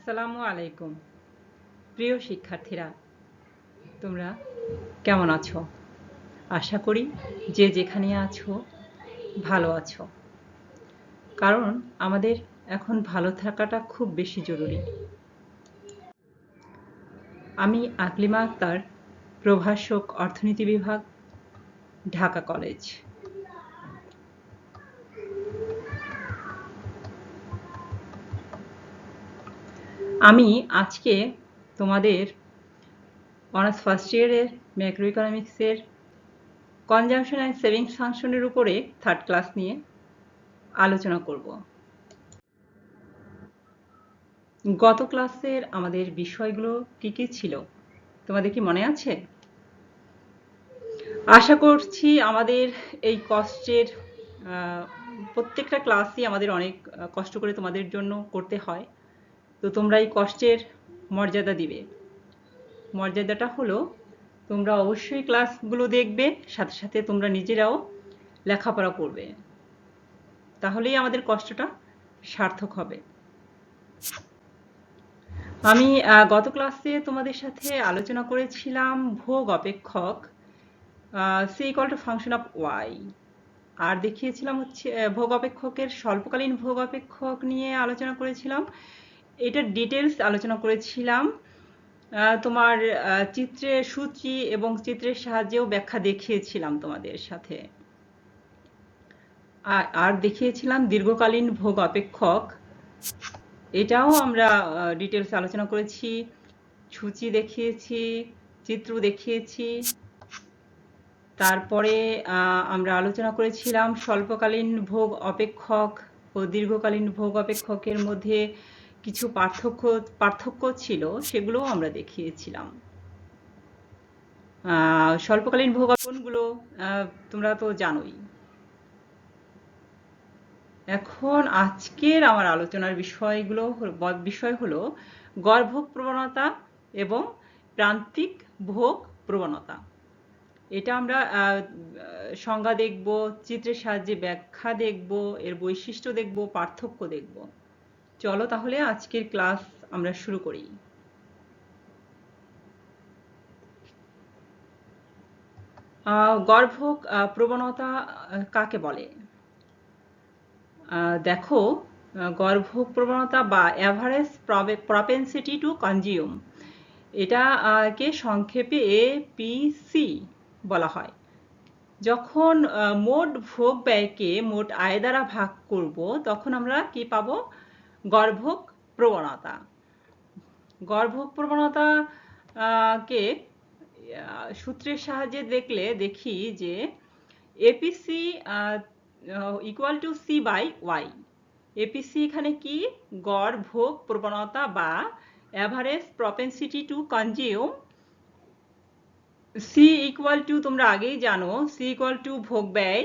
আসসালামু আলাইকুম। প্রিয় শিক্ষার্থীরা, তোমরা কেমন আছো? আশা করি যে যেখানে আছো ভালো আছো, কারণ আমাদের এখন ভালো থাকাটা খুব বেশি জরুরি। আমি আকলিমা আক্তার, প্রভাষক, অর্থনীতি বিভাগ, ঢাকা কলেজ। আমি আজকে তোমাদের অনার্স ফার্স্ট ইয়ারের ম্যাক্রো ইকোনমিক্সের কনজাম্পশন অ্যান্ড সেভিংস ফাংশনের উপরে থার্ড ক্লাস নিয়ে আলোচনা করব। গত ক্লাসের আমাদের বিষয়গুলো কি কি ছিল তোমাদের কি মনে আছে? আশা করছি আমাদের এই কষ্টের প্রত্যেকটা ক্লাসই আমাদের অনেক কষ্ট করে তোমাদের জন্য করতে হয়, তো তোমরা এই কষ্টের মর্যাদা দিবে। মর্যাদাটা হলো তোমরা অবশ্যই ক্লাসগুলো দেখবে, সাথে সাথে তোমরা নিজেরাও লেখাপড়া করবে, তাহলেই আমাদের কষ্টটা সার্থক হবে। আমি গত ক্লাসে তোমাদের সাথে আলোচনা করেছিলাম ভোগ অপেক্ষক C equal to function of Y, আর দেখিয়েছিলাম হচ্ছে ভোগ অপেক্ষকের স্বল্পকালীন ভোগ অপেক্ষক নিয়ে আলোচনা করেছিলাম। এটার ডিটেলস আলোচনা করেছিলাম, তোমার চিত্রে সূচি এবং চিত্রের সাহায্যেও ব্যাখ্যা দেখিয়েছিলাম তোমাদের সাথে। আর দেখিয়েছিলাম দীর্ঘকালীন ভোগ অপেক্ষক, এটাও আমরা ডিটেলস আলোচনা করেছি, সূচি দেখিয়েছি, চিত্র দেখিয়েছি। তারপরে আমরা আলোচনা করেছিলাম স্বল্পকালীন ভোগ অপেক্ষক ও দীর্ঘকালীন ভোগ অপেক্ষকের মধ্যে কিছু পার্থক্য ছিল, সেগুলোও আমরা দেখিয়েছিলাম। স্বল্পকালীন ভোগ কোনগুলো তোমরা তো জানোই। এখন আজকের আমার আলোচনার বিষয় হলো গড়ভোগ প্রবণতা এবং প্রান্তিক ভোগ প্রবণতা। এটা আমরা সংজ্ঞা দেখব, চিত্রের সাহায্যে ব্যাখ্যা দেখব, এর বৈশিষ্ট্য দেখব, পার্থক্য দেখব। চলো তাহলে আজকের ক্লাস আমরা শুরু করি। গড়ভোগ প্রবণতা কাকে বলে? দেখো, গড়ভোগ প্রবণতা বা অ্যাভারেজ প্রপেনসিটি টু কনজিউম, এটাকে সংক্ষেপে এপিসি বলা হয়। যখন মোট ভোগ ব্যয়কে মোট আয় দ্বারা ভাগ করব, তখন আমরা কি পাবো? গড়ভোগ প্রবণতা। গড়ভোগ প্রবণতা কে সূত্রের সাহায্যে দেখি যে APC equal to C by Y. APC এখানে কি? গড় ভোগ প্রবণতা বা average propensity to consume. C equal to তোমরা আগেই জানো, সি ইকুয়াল টু ভোগ ব্যয়,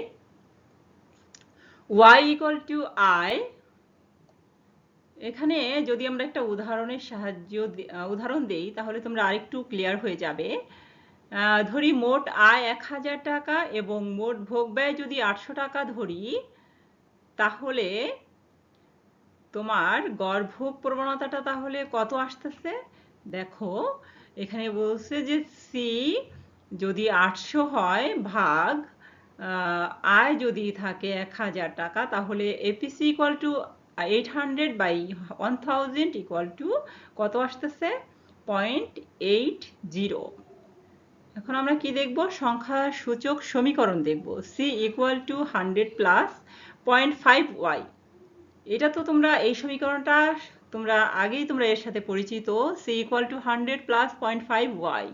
ওয়াই ইকুয়াল টু আয়। এখানে যদি আমরা একটা উদাহরণ দেই, তাহলে তোমরা আরেকটু ক্লিয়ার হয়ে যাবে। ধরি মোট আয় 1000 টাকা এবং মোট ভোগ ব্যয় যদি 800 টাকা ধরি, তাহলে তোমার গড় ভোগ প্রবণতাটা তাহলে কত আসতেছে? দেখো, এখানে বলছে যে সি যদি 800 হয় ভাগ আয় যদি থাকে 1000 টাকা, তাহলে APC equal to 800 by 1000 equal to কত আসতেছে? 0.80। এখন আমরা কি দেখব? সংখ্যা সূচক সমীকরণ দেখব। C equal to 100 plus 0.5y। এটা তো তোমরা এই সমীকরণটা তোমরা আগেই এর সাথে পরিচিত। C equal to 100 plus 0.5y।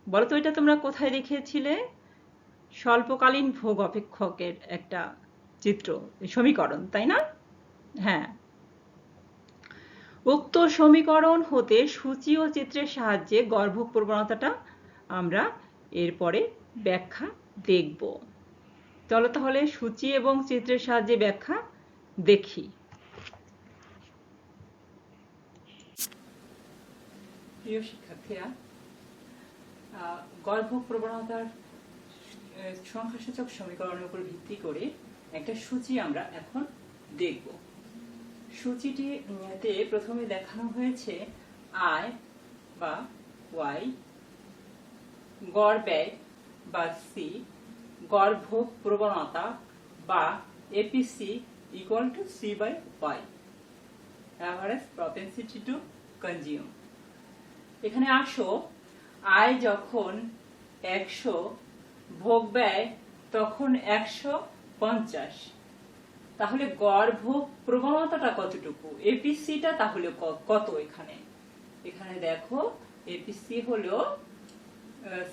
বলো তো এটা তোমরা কোথায় দেখিয়েছিলে? স্বল্পকালীন ভোগ অপেক্ষকের একটা চিত্র, সমীকরণ, তাই না? হ্যাঁ, উক্ত সমীকরণ হতে সূচি ও চিত্রের সাহায্যে গড়ভোগ প্রবণতাটা আমরা এরপরে ব্যাখ্যা দেখব। চলো তাহলে সূচি এবং চিত্রের সাহায্যে ব্যাখ্যা দেখি। প্রিয় শিক্ষার্থীরা, গড়ভোগ প্রবণতার সংখ্যাসূচক সমীকরণের উপর ভিত্তি করে একটা সূচি আমরা এখন দেখব। সূচিটিতে প্রথমে দেখানো হয়েছে আয় বা ওয়াই, গড় ব্যয় বা সি, গড় ভোগ প্রবণতা বা APC equal to C by Y, average propensity to consume. এখানে আসো, আয় যখন 100, ভোগ ব্যয় তখন 150, তাহলে গড় ভোগ প্রবণতাটা কতটুকু, এপিসিটা তাহলে কত? এখানে দেখো এপিসি হলো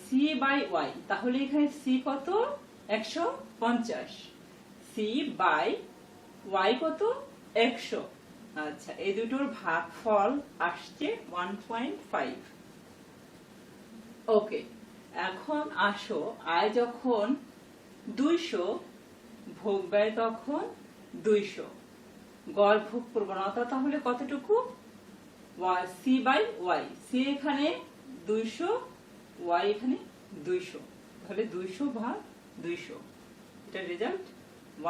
সি বাই ওয়াই, তাহলে এখানে সি কত? 150, সি বাই ওয়াই কত? 100। আচ্ছা, এই দুটোর ভাগফল আসছে 1.5। ওকে, এখন আসো, আয় যখন 200, ভোগ ব্যয় তখন 200, গড় ভোগ প্রবণতা তাহলে কতটুকু? সি বাই ওয়াই, সি এখানে 200, ওয়াই এখানে 200, তাহলে 200 ভাগ 200, এটা রেজাল্ট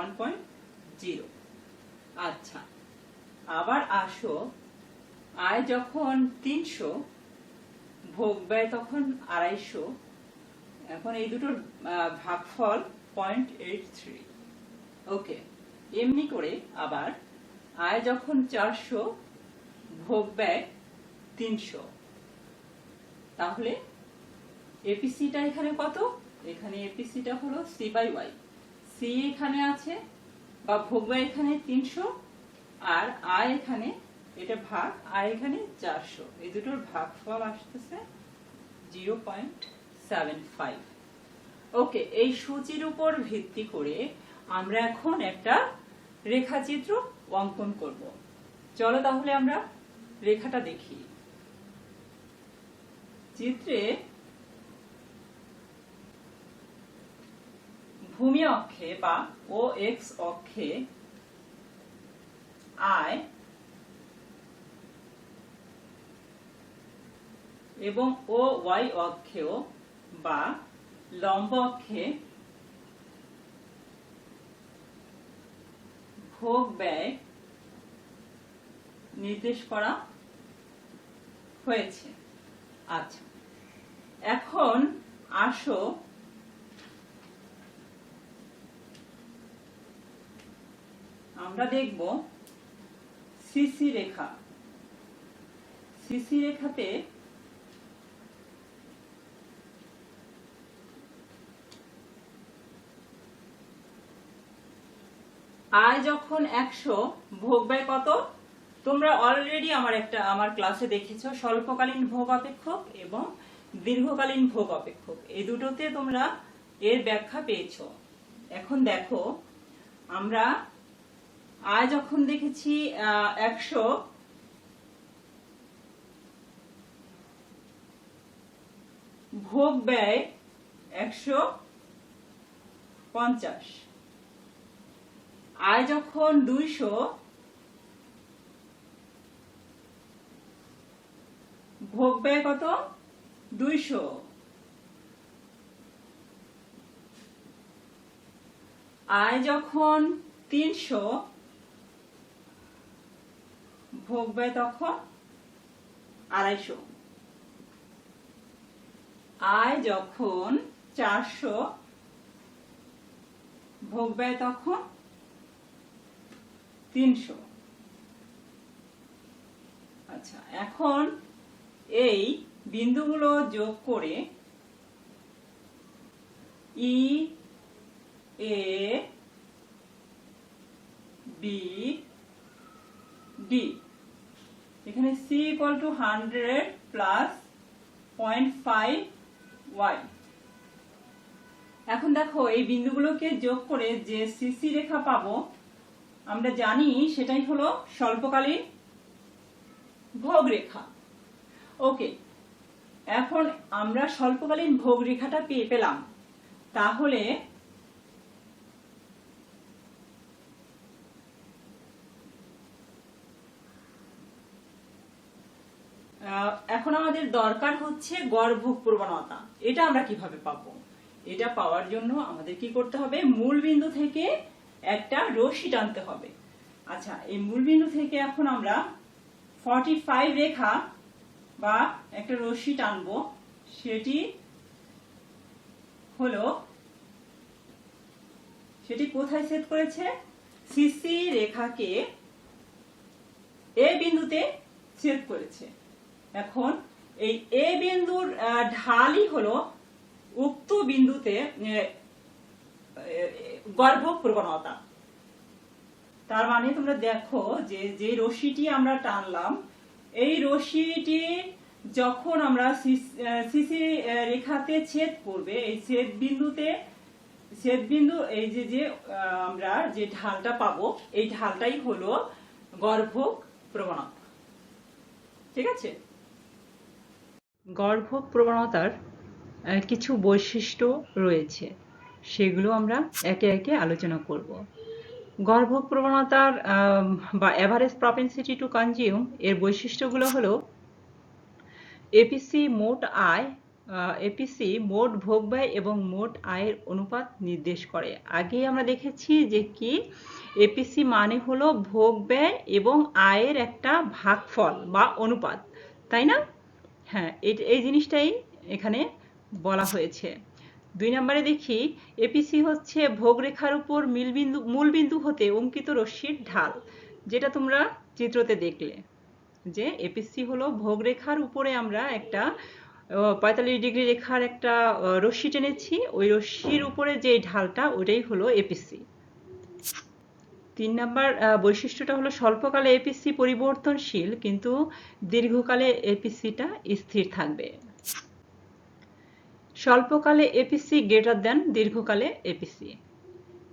1.0। আচ্ছা, আবার আসো, আয় যখন 300, ভোগ ব্যয় তখন 250, এখন এই দুটোর ভাগফল 0.83। ওকে, এমনি করে আবার আয় যখন 400, ভোগ ব্যয় 300, তাহলে এপিসিটা এখানে কত? এখানে এপিসিটা হলো সি বাই ওয়াই, সি এখানে আছে বা ভোগ ব্যয় এখানে 300, আর আয় এখানে, এটা ভাগ, আয় এখানে 400, এই দুটোর ভাগফল আসতেছে 0.75। ওকে, এই সূচির উপর ভিত্তি করে আমরা এখন একটা রেখাচিত্র অঙ্কন করব। চলো তাহলে আমরা রেখাটা দেখি। চিত্রে ভূমি অক্ষে বা ও এক্স অক্ষে আয় এবং ও ওয়াই অক্ষেও বা লম্ব অক্ষে ভোগ ব্যয় নির্দেশ করা হয়েছে। আচ্ছা, এখন আসো, আমরা দেখব সিসি রেখা। সিসি রেখাতে আয় যখন 100, ভোগ ব্যয় কত? তোমরা অলরেডি আমার ক্লাসে দেখেছো, স্বল্পকালীন ভোগ অপেক্ষক এবং দীর্ঘকালীন ভোগ অপেক্ষক, এই দুটোতে তোমরা এর ব্যাখ্যা পেয়েছো। এখন দেখো, আমরা আয় যখন দেখেছি 100, ভোগ ব্যয় 150, আয় যখন 200, ভোগ ব্যয় কত? 200, আয় যখন 300, ভোগ ব্যয় তখন 250, আয় যখন 400, ভোগ ব্যয় তখন 300। আচ্ছা, এখন এই বিন্দুগুলো যোগ করে ই, এ, বি, ডি, এখানে C equal to 100 plus 0.5 Y. এখন দেখো, এই বিন্দুগুলোকে যোগ করে যে সিসি রেখা পাবো, আমরা জানি সেটাই হলো স্বল্পকালীন ভোগ রেখা। ওকে, এখন আমরা স্বল্পকালীন ভোগ রেখাটা পেলাম, তাহলে এখন আমাদের দরকার হচ্ছে গড় ভোগ প্রবণতা। এটা আমরা কিভাবে পাবো? এটা পাওয়ার জন্য আমাদের কি করতে হবে? মূল বিন্দু থেকে একটা রশ্মি টানতে হবে। আচ্ছা, এই মূলবিন্দু থেকে এখন আমরা 45 রেখা বা একটা রশ্মি টানবো। সেটি কোথায় ছেদ করেছে? সিসি রেখাকে এ বিন্দুতে ছেদ করেছে। এখন এই এ বিন্দুর ঢালই হলো উক্ত বিন্দুতে গর্ভক প্রবণতা। তার মানে তোমরা দেখো যে রশ্মিটি আমরা টানলাম, এই রশ্মিটি যখন আমরা সিসি রেখাতে ছেদ করবে, এই ছেদ বিন্দু এই যে আমরা যে ঢালটা পাবো, এই ঢালটাই হলো গর্ভক প্রবণতা। ঠিক আছে? গর্ভক প্রবণতার কিছু বৈশিষ্ট্য রয়েছে, সেগুলো আমরা একে একে আলোচনা করব। গর্ভক প্রবণতার বা অ্যাভারেজ প্রপেনসিটি টু কনজিউম এর বৈশিষ্ট্যগুলো হলো এপিসি মোট আয়, এপিসি মোট ভোগ ব্যয় এবং মোট আয়ের অনুপাত নির্দেশ করে। আগেই আমরা দেখেছি যে কি এপিসি মানে হলো ভোগ ব্যয় এবং আয়ের একটা ভাগফল বা অনুপাত, তাই না? হ্যাঁ, এই জিনিসটাই এখানে বলা হয়েছে। 2 নম্বরে দেখি এপিসি হচ্ছে ভোগ রেখার উপর মূল বিন্দু হতে অঙ্কিত রশ্মির ঢাল, যেটা তোমরা চিত্রতে দেখলে যে এপিসি হলো ভোগ রেখার উপরে আমরা একটা 45 ডিগ্রি রেখার একটা রশ্মি টেনেছি, ওই রশ্মির উপরে যে ঢালটা ওটাই হলো এপিসি। 3 নম্বর বৈশিষ্ট্যটা হলো স্বল্পকালে এপিসি পরিবর্তনশীল, কিন্তু দীর্ঘকালে এপিসিটা স্থির থাকবে। স্বল্পকালে এপিসি গ্রেটার দেন দীর্ঘকালে এপিসি।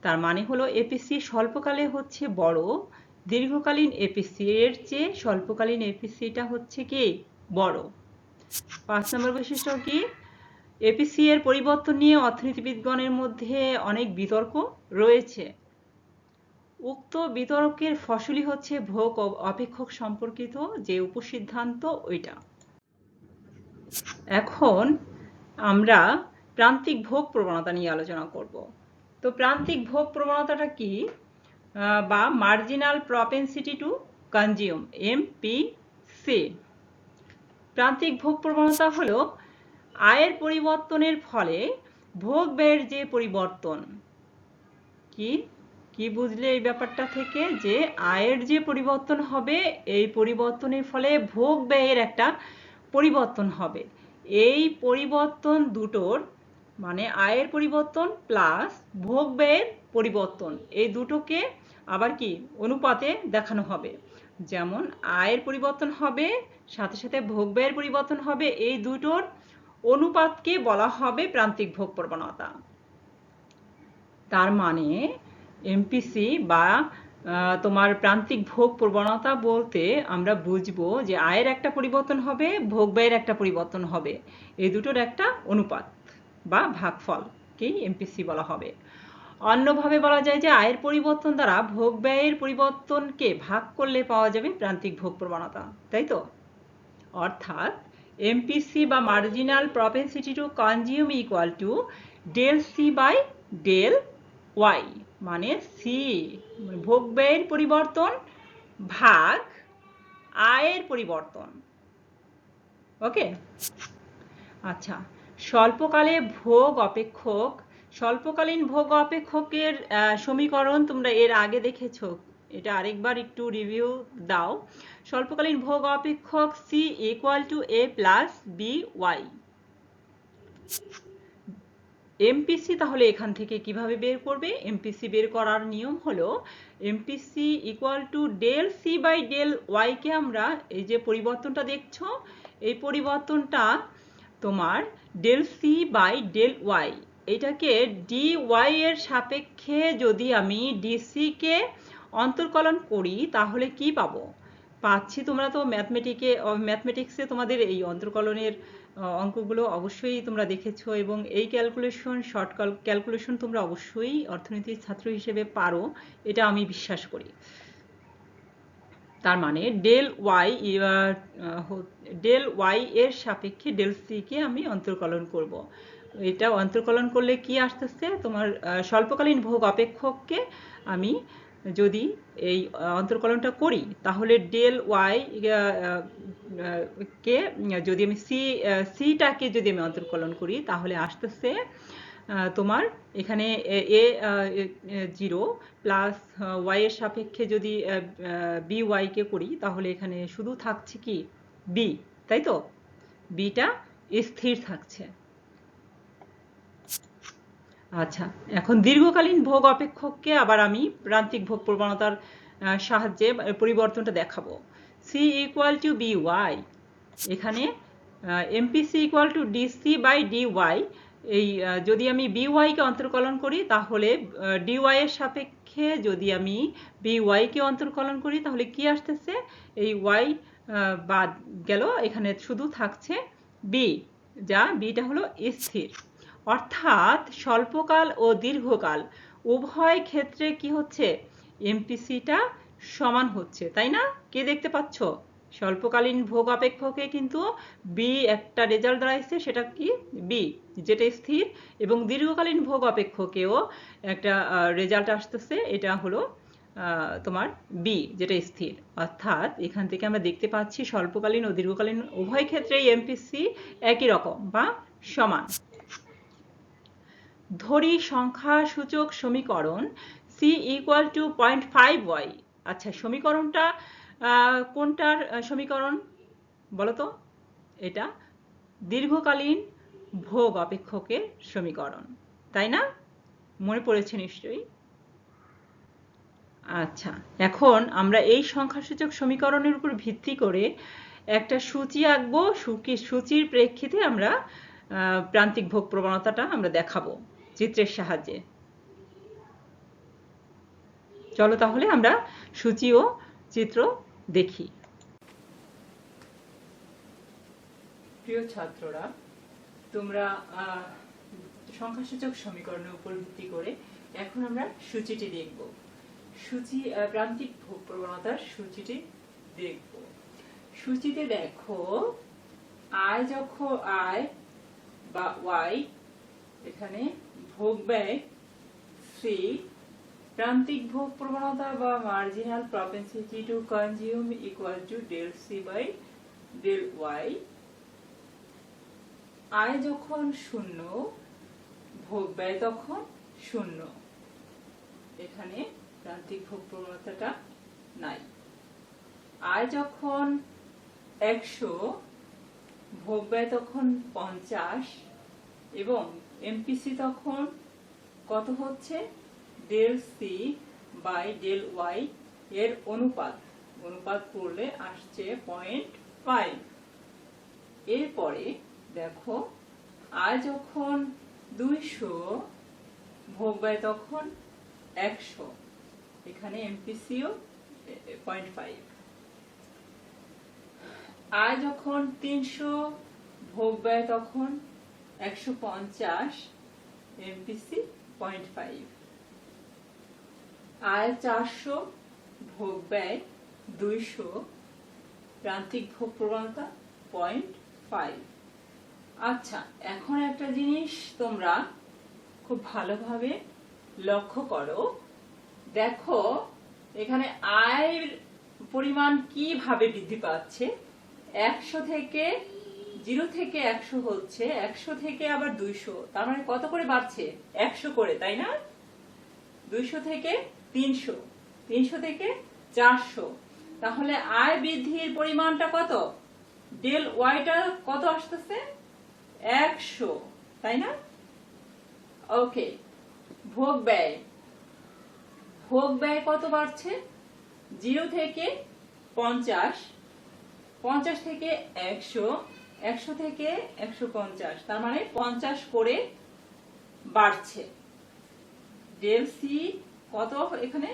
তার মানে হলো এপিসি স্বল্পকালে হচ্ছে বড়, দীর্ঘকালীন এপিসি এর চেয়ে স্বল্পকালীন এপিসিটা হচ্ছে কি বড়। 5 নম্বর বৈশিষ্ট্য কি? এপিসি এর পরিবর্তন নিয়ে অর্থনীতিবিদগণের মধ্যে অনেক বিতর্ক রয়েছে। উক্ত বিতর্কের ফসলই হচ্ছে ভোগ অপেক্ষক সম্পর্কিত যে উপসিদ্ধান্ত ওইটা। এখন আমরা প্রান্তিক ভোগ প্রবণতা নিয়ে আলোচনা করব। তো প্রান্তিক ভোগ প্রবণতাটা কি, বা marginal propensity to consume, MPC. প্রান্তিক ভোগ প্রবণতা হলো আয়ের পরিবর্তনের ফলে ভোগ ব্যয়ের যে পরিবর্তন। কি বুঝলে এই ব্যাপারটা থেকে? যে আয়ের যে পরিবর্তন হবে, এই পরিবর্তনের ফলে ভোগ ব্যয়ের একটা পরিবর্তন হবে। এই পরিবর্তন দুটোর মানে আয়ের পরিবর্তন প্লাস ভোগ ব্যয়ের পরিবর্তন, এই দুটোকে আবার কি অনুপাতে দেখানো হবে। যেমন আয়ের পরিবর্তন হবে সাথে সাথে ভোগ ব্যয়ের পরিবর্তন হবে, এই দুটোর অনুপাতকে বলা হবে প্রান্তিক ভোগ প্রবণতা। তার মানে এমপিসি বা তোমার প্রান্তিক ভোগ প্রবণতা বলতে আমরা বুঝবো যে আয়ের একটা পরিবর্তন হবে, ভোগ ব্যয়ের একটা পরিবর্তন হবে, এই দুটোর একটা অনুপাত বা ভাগফলকেই এমপিসি বলা হবে। অন্যভাবে বলা যায় যে আয়ের পরিবর্তন দ্বারা ভোগ ব্যয়ের পরিবর্তনকে ভাগ করলে পাওয়া যাবে প্রান্তিক ভোগ প্রবণতা, তাই তো? অর্থাৎ এমপিসি বা marginal propensity to consume equal to del C by del Y, মানে সি ভোগ ব্যয়ের পরিবর্তন ভাগ আয়ের পরিবর্তন। ওকে, আচ্ছা, স্বল্পকালীন ভোগ অপেক্ষকের সমীকরণ তোমরা এর আগে দেখেছো, এটা আরেকবার একটু রিভিউ দাও। স্বল্পকালীন ভোগ অপেক্ষক C equal to A plus B Y. MPC তাহলে এখান থেকে কিভাবে বের করবে? এমপিসি বের করার নিয়ম হলো MPC equal to del C by del Y কে আমরা এই যে পরিবর্তনটা দেখছো, এই পরিবর্তনটা তোমার del C by del Y, এটাকে ডি ওয়াই এর সাপেক্ষে যদি আমি ডিসি কে অন্তর্কলন করি তাহলে কি পাবো? পাচ্ছি, তোমরা তো ম্যাথমেটিক্সে তোমাদের এই অন্তর্কলনের অঙ্কগুলো অবশ্যই তোমরা দেখেছো এবং এই শর্ট ক্যালকুলেশন তোমরা অবশ্যই অর্থনীতির ছাত্র হিসেবে পারো, এটা আমি বিশ্বাস করি। তার মানে ডেল ওয়াই এর সাপেক্ষে ডেল সি কে আমি অন্তর্কলন করব। এটা অন্তর্কলন করলে কি আসতেছে? তোমার স্বল্পকালীন ভোগ অপেক্ষককে আমি যদি এই অন্তর্কলনটা করি তাহলে ডেল ওয়াই কে যদি আমি সিটাকে যদি আমি অন্তর্কলন করি তাহলে আসতেছে তোমার এখানে এ 0 প্লাস ওয়াই এর সাপেক্ষে যদি বি ওয়াইকে করি তাহলে এখানে শুধু থাকছে কি বি, তাই তো? বিটা স্থির থাকছে। আচ্ছা, এখন দীর্ঘকালীন ভোগ অপেক্ষককে আবার আমি প্রান্তিক ভোগ প্রবণতার সাহায্যে পরিবর্তনটা দেখাবো। C equal to B Y, এখানে MPC equal to DC by D Y. এই যদি আমি বি ওয়াইকে অন্তর্কলন করি তাহলে ডি ওয়াই এর সাপেক্ষে যদি আমি বি ওয়াইকে অন্তর্কলন করি তাহলে কি আসতেছে, এই ওয়াই বাদ গেল, এখানে শুধু থাকছে বি, যা বিটা হলো স্থির। অর্থাৎ স্বল্পকাল ও দীর্ঘকাল উভয় ক্ষেত্রে কি হচ্ছে, এমপিসিটা সমান হচ্ছে, তাই না? কে দেখতে পাচ্ছ? স্বল্পকালীন ভোগ অপেক্ষকে কিন্তু বি একটা রেজাল্ট দাঁড়াইছে, সেটা কি বি যেটা স্থির, এবং দীর্ঘকালীন ভোগ অপেক্ষকেও একটা রেজাল্ট আসতেছে, এটা হলো তোমার বি যেটা স্থির। অর্থাৎ এখান থেকে আমরা দেখতে পাচ্ছি স্বল্পকালীন ও দীর্ঘকালীন উভয় ক্ষেত্রেই এমপিসি একই রকম বা সমান। ধরি সংখ্যা সূচক সমীকরণ সি ইকুয়াল টু 0.5y। আচ্ছা, সমীকরণটা কোনটার সমীকরণ বলো তো? এটা দীর্ঘকালীন ভোগ অপেক্ষকের সমীকরণ, তাই না? মনে পড়েছে নিশ্চয়ই। আচ্ছা, এখন আমরা এই সংখ্যাসূচক সমীকরণের উপর ভিত্তি করে একটা সূচি আঁকবো। সূচির প্রেক্ষিতে আমরা প্রান্তিক ভোগ প্রবণতাটা আমরা দেখাবো চিত্রের সাহায্যে। চলো তাহলে আমরা সূচি ও চিত্র দেখি। প্রিয় ছাত্ররা, তোমরা সংখ্যাসূচক সমীকরণের উপর ভিত্তি করে এখন আমরা সূচিটি দেখব। সূচি প্রান্তিক ভোগ প্রবণতার সূচিটি দেখব। সূচিতে দেখো আয় যখন আয় বা ওয়াই, এখানে ভোগ ব্যয় সি, প্রান্তিক ভোগ প্রবণতা বা marginal propensity to consume equal to del C by del Y. আয় যখন শূন্য, ভোগ ব্যয় তখন শূন্য, এখানে প্রান্তিক ভোগ প্রবণতাটা নাই। আয় যখন 100, ভোগ ব্যয় তখন 50, এবং এমপিসি তখন কত হচ্ছে, del C by del Y এর অনুপাত করলে আসছে 0.5। এরপরে দেখো আয় যখন 200, ভোগ ব্যয় তখন 100, এখানে এমপিসিও 0.5। আয় যখন 300, ভোগ ব্যয় তখন 150, এমপিসি 0.5। আয় 400, ভোগ ব্যয় 200, প্রান্তিক ভোগ প্রবণতা 0.5। আচ্ছা, এখন একটা জিনিস তোমরা খুব ভালোভাবে লক্ষ্য করো। দেখো এখানে আয়ের পরিমাণ কিভাবে বৃদ্ধি পাচ্ছে। 100 থেকে 0 থেকে 100 হচ্ছে, 100 থেকে আবার 200, তার মানে কত করে বাড়ছে, 100 করে, তাই না? 200 থেকে 300, 300 থেকে 400, তাহলে আয় বৃদ্ধির পরিমাণটা কত, ডেল ওয়াইটা কত আসতেছে, 100, তাই না? ওকে, ভোগ ব্যয় কত বাড়ছে, 0 থেকে 50, 50 থেকে 100, 100 থেকে 150, তার মানে 50 করে বাড়ছে। ডেল সি কত, এখানে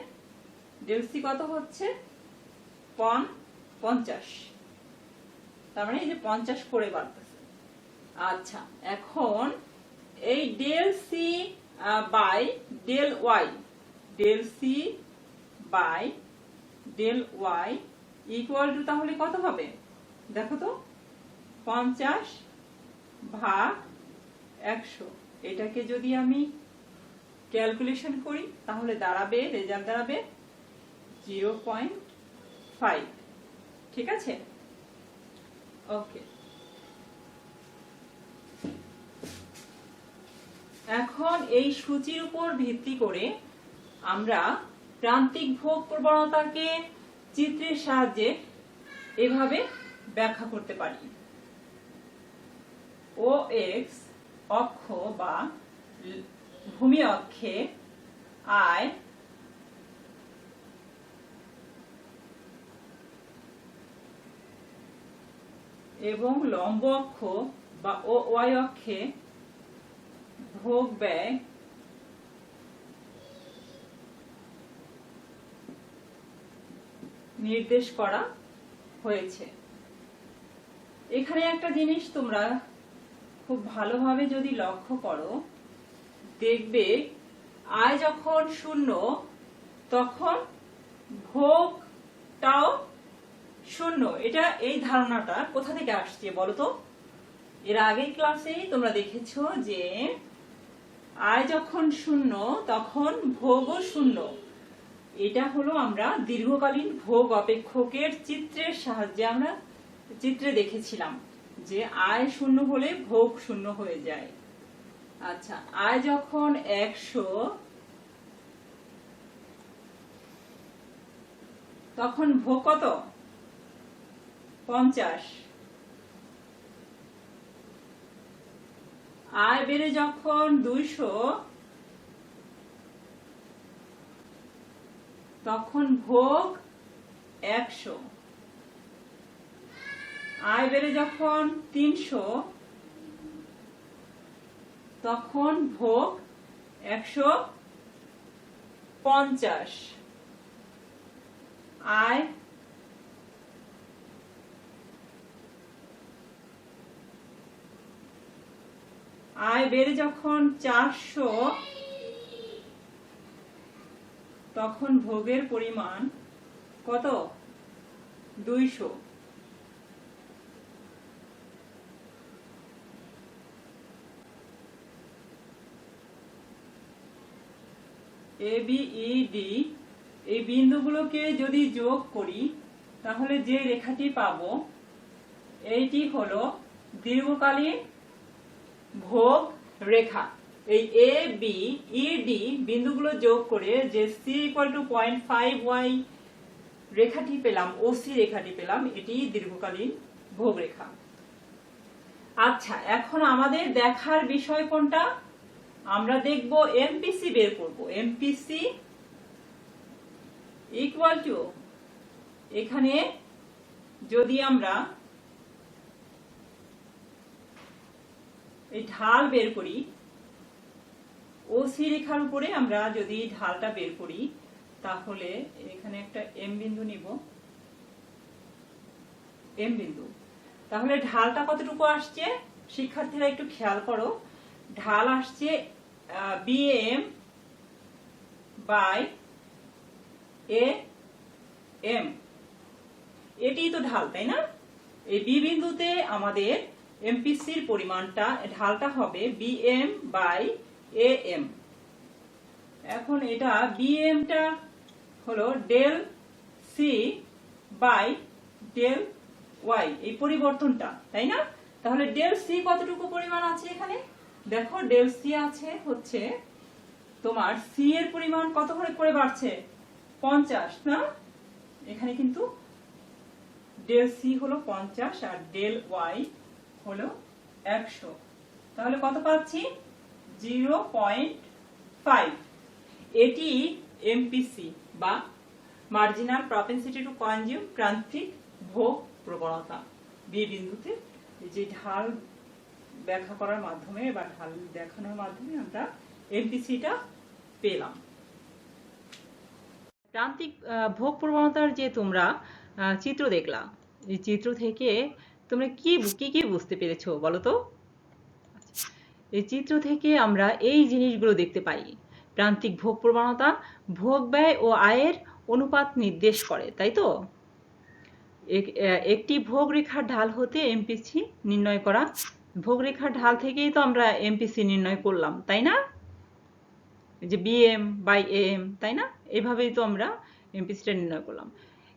ডেল সি কত হচ্ছে, 50, তার মানে এই যে 50 করে বাড়তেছে। আচ্ছা, এখন এই del C by del Y, del C by del Y equal to তাহলে কত হবে, দেখো তো, 50 ভাগ 100। এটাকে যদি আমি ক্যালকুলেশন করি তাহলে দাঁড়াবে, রেজাল্ট দাঁড়াবে 0.5। ঠিক আছে, ওকে। এখন এই সূচির উপর ভিত্তি করে আমরা প্রান্তিক ভোগ প্রবণতাকে চিত্রের সাহায্যে এভাবে ব্যাখ্যা করতে পারি। ও এক্স অক্ষ বা ভূমি অক্ষে আয় এবং লম্ব অক্ষ বা ও ওয়াই অক্ষে ভোগ ব্যয় নির্দেশ করা হয়েছে। এখানে একটা জিনিস তোমরা খুব ভালোভাবে যদি লক্ষ্য করো, দেখবে আয় যখন শূন্য তখন ভোগটাও শূন্য। এটা এই ধারণাটা কোথা থেকে আসছে বলো তো? এর আগের ক্লাসেই তোমরা দেখেছো যে আয় যখন শূন্য তখন ভোগও শূন্য। এটা হলো আমরা দীর্ঘকালীন ভোগ অপেক্ষকের চিত্রের সাহায্যে আমরা চিত্রে দেখেছিলাম যে আয় শূন্য হলে ভোগ শূন্য হয়ে যায়। আচ্ছা, আয় যখন 100 তখন ভোগ কত? 50। আয় বেড়ে যখন 200 তখন ভোগ 100। আয় বেড়ে যখন 300 তখন ভোগ 150। আয় বেড়ে যখন 400 তখন ভোগের পরিমাণ কত? 200। এ বি ই ডি এই বিন্দুগুলোকে যদি যোগ করি তাহলে যে রেখাটি পাবো এইটি হলো দীর্ঘকালীন ভোগ রেখা। এই এ বি ই ডি বিন্দুগুলো যোগ করে যে সি ইকুয়াল টু 0.5y রেখাটি পেলাম, ওসি রেখাটি পেলাম, এটি দীর্ঘকালীন ভোগ রেখা। আচ্ছা, এখন আমাদের দেখার বিষয় কোনটা? আমরা দেখব এমপিসি বের করব। এমপিসি ইকুয়াল টু, এখানে যদি আমরা এই ঢাল বের করি, ওসি রেখার উপরে আমরা যদি ঢালটা বের করি তাহলে এখানে একটা এম বিন্দু নিব, এম বিন্দু। তাহলে ঢালটা কতটুকু আসছে শিক্ষার্থীরা একটু খেয়াল করো। ঢাল আসছে বিএম বাই এ এম, এটি তো ঢাল, তাই না? এই বি বিন্দুতে আমাদের এমপিসির পরিমাণটা, ঢালটা হবে বিএম বাই এ এম। এখন এটা বিএমটা হলো del C by del Y, এই পরিবর্তনটা, তাই না? তাহলে ডেল সি কতটুকু পরিমাণ আছে এখানে? দেখো ডেল সি আছে হচ্ছে তোমার সি এর পরিমাণ কত করে বাড়ছে? 50 না? এখানে কিন্তু ডেল সি হলো 50 আর ডেল ওয়াই হলো 100। তাহলে কত পাচ্ছি? 0.5। এটি এমপিসি বা মার্জিনাল প্রপেন্সিটি টু কনজিউম, প্রান্তিক ভোগ প্রবণতা। বি বিন্দুতে যে ঢাল ব্যাখ্যা করার মাধ্যমে বা ঢাল দেখানোর মাধ্যমে আমরা এমপিসিটা পেলাম। প্রান্তিক ভোগ প্রবণতার যে তোমরা চিত্র দেখলা, এই চিত্র থেকে তোমরা কি কি বুঝতে পেরেছো বলো তো? এই চিত্র থেকে আমরা এই জিনিসগুলো দেখতে পাই। প্রান্তিক ভোগ প্রবণতা ভোগ ব্যয় ও আয়ের অনুপাত নির্দেশ করে, তাই তো? একটি ভোগ রেখার ঢাল হতে এমপিসি নির্ণয় করা, ভোগ রেখার ঢাল থেকেই তো আমরা এমপিসি নির্ণয় করলাম, তাই না? যে বিএম বাই এম, তাই না? এভাবেই তো আমরা এমপিসিটা নির্ণয় করলাম।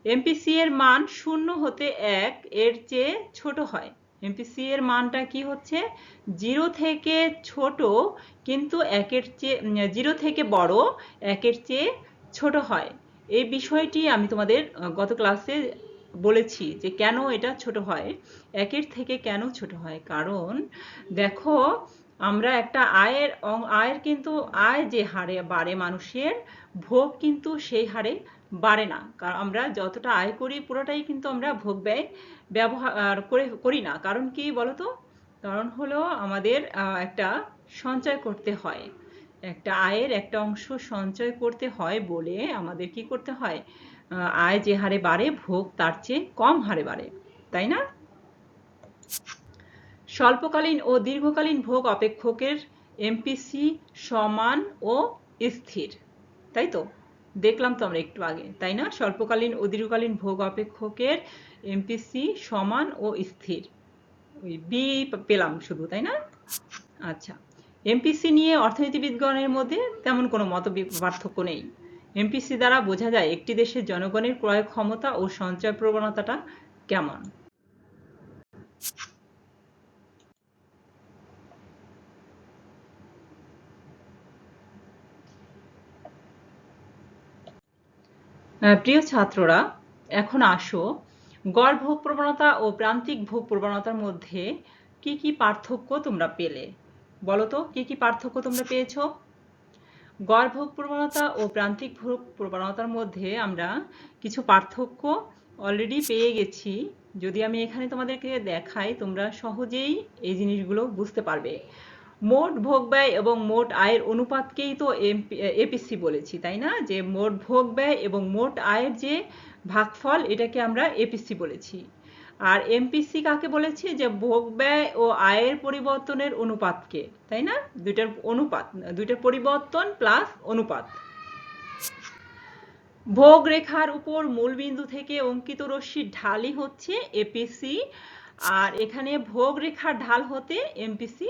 এমপিসি এর মান 0 হতে 1 এর চেয়ে ছোট হয়। এমপিসি এর মানটা কি হচ্ছে 0 থেকে ছোট কিন্তু 0 থেকে বড় 1 এর চেয়ে ছোট হয়। এই বিষয়টি আমি তোমাদের গত ক্লাসে বলেছি যে কেন এটা ছোট হয়, 1 এর থেকে কেন ছোট হয়। কারণ দেখো আমরা একটা আয়ের কিন্তু আয় যে হারে বাড়ে মানুষের, ভোগ কিন্তু সেই হারে বাড়ে না। কারণ আমরা যতটা আয় করি পুরোটাই কিন্তু আমরা ভোগ ব্যয় ব্যবহার করি না। কারণ কি বলতো? কারণ হলো আমাদের একটা সঞ্চয় করতে হয়, একটা আয়ের একটা অংশ সঞ্চয় করতে হয় বলে আমাদের কি করতে হয়, আয় যে হারে বাড়ে ভোগ তার চেয়ে কম হারে বাড়ে, তাই না? স্বল্পকালীন ও দীর্ঘকালীন ভোগ অপেক্ষকের এমপিসি সমান ও স্থির, তাই তো দেখলাম তো আমরা একটু আগে, তাই না? স্বল্পকালীন ও দীর্ঘকালীন ভোগ অপেক্ষকের এমপিসি সমান ও স্থির, ওই বি পেলাম শুধু, তাই না? আচ্ছা, এমপিসি নিয়ে অর্থনীতিবিদগণের মধ্যে তেমন কোনো মত পার্থক্য নেই। এমপিসি দ্বারা বোঝা যায় একটি দেশের জনগণের ক্রয় ক্ষমতা ও সঞ্চয় প্রবণতাটা কেমন। প্রিয় ছাত্ররা, এখন আসো গড় ভোগ প্রবণতা ও প্রান্তিক ভোগ প্রবণতার মধ্যে কি কি পার্থক্য তোমরা পেলে বলো তো, কি কি পার্থক্য তোমরা পেয়েছো? গড় ভোগ প্রবণতা ও প্রান্তিক ভোগ প্রবণতার মধ্যে আমরা কিছু পার্থক্য অলরেডি পেয়ে গেছি। যদি আমি এখানে তোমাদেরকে দেখাই তোমরা সহজেই এই জিনিসগুলো বুঝতে পারবে। মোট ভোগ ব্যয় এবং মোট আয়ের অনুপাতকেই তো এপিসি বলেছি, তাই না? যে মোট ভোগ ব্যয় এবং মোট আয়ের যে ভাগফল, এটাকে আমরা এপিসি বলেছি। আর এমপিসি কাকে বলেছি? যে ভোগ ব্যয় ও আয়ের পরিবর্তনের অনুপাতকে, তাই না? দুইটার অনুপাত, দুইটার পরিবর্তন প্লাস অনুপাত। ভোগ রেখার উপর মূলবিন্দু থেকে অঙ্কিত রশ্মির ঢালই হচ্ছে এপিসি, আর এখানে ভোগ রেখার ঢাল হতে এমপিসি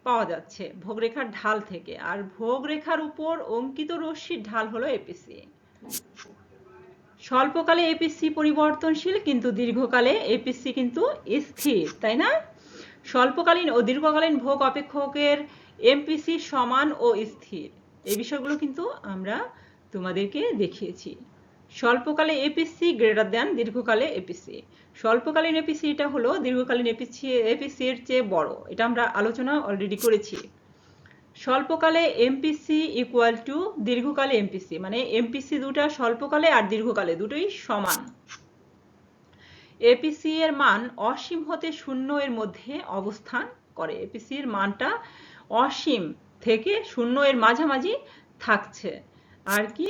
পাওয়া যাচ্ছে ভোগ রেখার ঢাল থেকে, আর ভোগ রেখার উপর অঙ্কিত রশ্মির ঢাল হলো এপিসি। স্বল্পকালে এপিসি পরিবর্তনশীল কিন্তু দীর্ঘকালে এপিসি কিন্তু স্থির, তাই না? স্বল্পকালীন ও দীর্ঘকালীন ভোগ অপেক্ষকের এমপিসি সমান ও স্থির, এই বিষয়গুলো কিন্তু আমরা তোমাদেরকে দেখিয়েছি। স্বল্পকালে এপিসি গ্রেটার দেন দীর্ঘকালে এপিসি। স্বল্পকালীন এপিসি এটা হলো দীর্ঘকালীন এপিসি এর চেয়ে বড়, এটা আমরা আলোচনা অলরেডি করেছি। স্বল্পকালে এমপিসি ইকুয়াল টু দীর্ঘকালে এমপিসি, মানে এমপিসি দুটা স্বল্পকালে আর দীর্ঘকালে দুটোই সমান। এপিসি এর মান অসীম হতে 0 এর মধ্যে অবস্থান করে। এপিসি এর মানটা অসীম থেকে 0 এর মাঝামাঝি থাকছে। আর কি,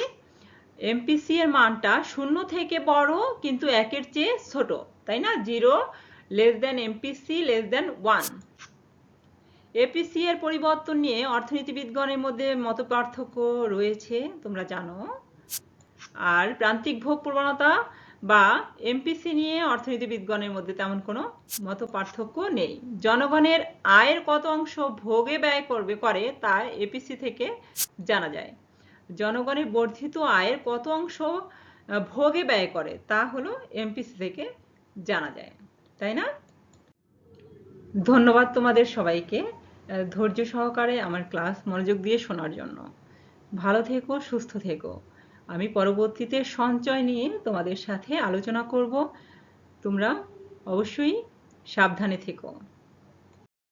এমপিসি এর মানটা 0 থেকে বড় কিন্তু 1 এর চেয়ে ছোট, তাই না? 0 less than MPC less than 1। APC এর পরিবর্তন নিয়ে অর্থনীতিবিদগণের মধ্যে মতপার্থক্য রয়েছে, তোমরা জানো। আর প্রান্তিক ভোগ প্রবণতা বা এমপিসি নিয়ে অর্থনীতিবিদগণের মধ্যে তেমন কোনো মতপার্থক্য নেই। জনগণের আয়ের কত অংশ ভোগে ব্যয় করে তা এপিসি থেকে জানা যায়। জনগণের বর্ধিত আয়ের কত অংশ ভোগে ব্যয় করে তা হলো এমপিসি থেকে জানা যায়, তাই না? ধন্যবাদ তোমাদের সবাইকে ধৈর্য সহকারে আমার ক্লাস মনোযোগ দিয়ে শোনার জন্য। ভালো থেকো, সুস্থ থেকো। আমি পরবর্তীতে সঞ্চয় নিয়ে তোমাদের সাথে আলোচনা করব। তোমরা অবশ্যই সাবধানে থেকো।